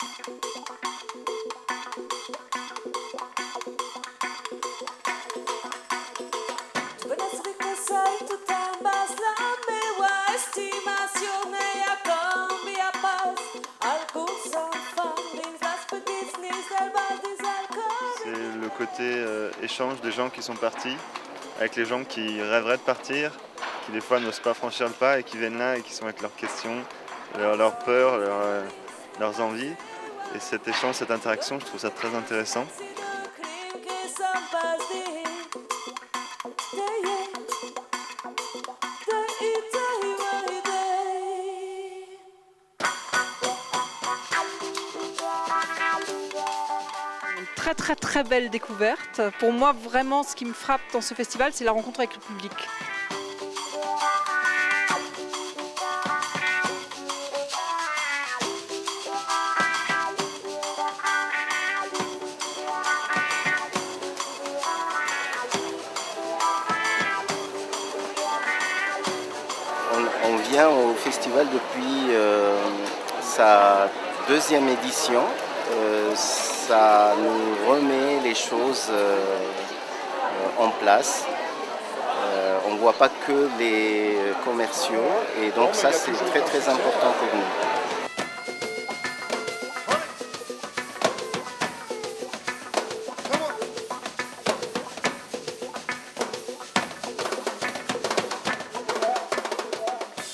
C'est le côté échange des gens qui sont partis, avec les gens qui rêveraient de partir, qui des fois n'osent pas franchir le pas et qui viennent là et qui sont avec leurs questions, leurs peurs, leurs envies. Et cet échange, cette interaction, je trouve ça très intéressant. Très belle découverte. Pour moi, vraiment, ce qui me frappe dans ce festival, c'est la rencontre avec le public. On vient au festival depuis sa deuxième édition. Ça nous remet les choses en place. On ne voit pas que les commerciaux et donc ça c'est très important pour nous.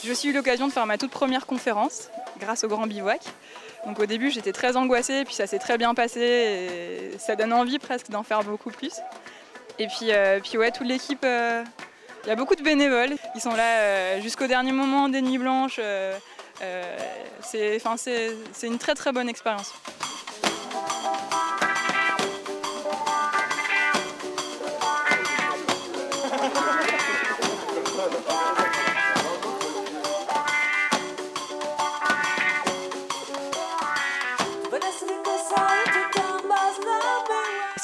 J'ai aussi eu l'occasion de faire ma toute première conférence grâce au Grand Bivouac. Donc au début j'étais très angoissée, puis ça s'est très bien passé et ça donne envie presque d'en faire beaucoup plus. Et puis ouais, toute l'équipe, il y a beaucoup de bénévoles, ils sont là jusqu'au dernier moment des nuits blanches. C'est une très bonne expérience.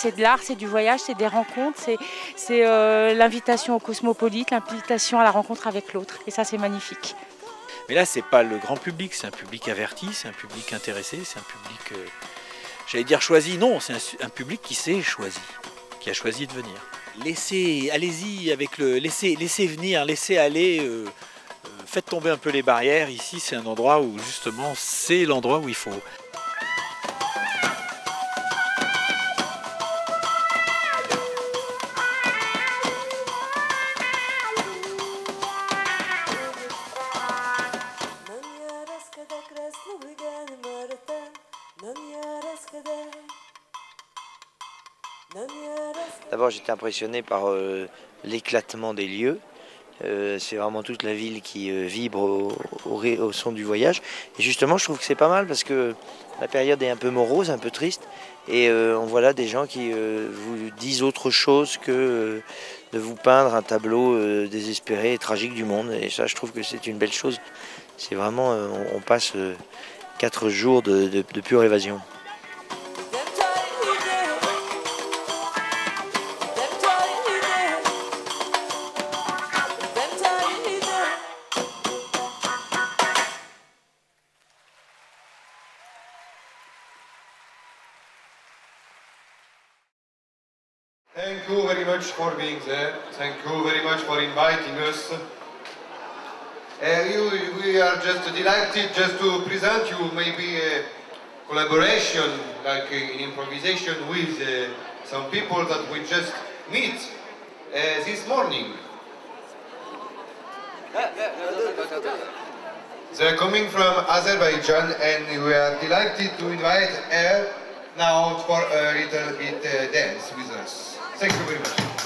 C'est de l'art, c'est du voyage, c'est des rencontres, c'est l'invitation au cosmopolite, l'invitation à la rencontre avec l'autre. Et ça, c'est magnifique. Mais là, c'est pas le grand public, c'est un public averti, c'est un public intéressé, c'est un public, j'allais dire choisi, non, c'est un public qui s'est choisi, qui a choisi de venir. Allez-y avec laissez venir, laissez aller, faites tomber un peu les barrières. Ici, c'est un endroit où justement, c'est l'endroit où il faut. D'abord, j'étais impressionné par l'éclatement des lieux. C'est vraiment toute la ville qui vibre au son du voyage. Et justement, je trouve que c'est pas mal parce que la période est un peu morose, un peu triste. Et on voit là des gens qui vous disent autre chose que de vous peindre un tableau désespéré et tragique du monde. Et ça, je trouve que c'est une belle chose. C'est vraiment, on passe 4 jours de pure évasion. Thank you very much for being there. Thank you very much for inviting us. We are just delighted just to present you maybe a collaboration, like in improvisation with some people that we just meet this morning. They're coming from Azerbaijan and we are delighted to invite her now for a little bit dance with us. Thank you very much.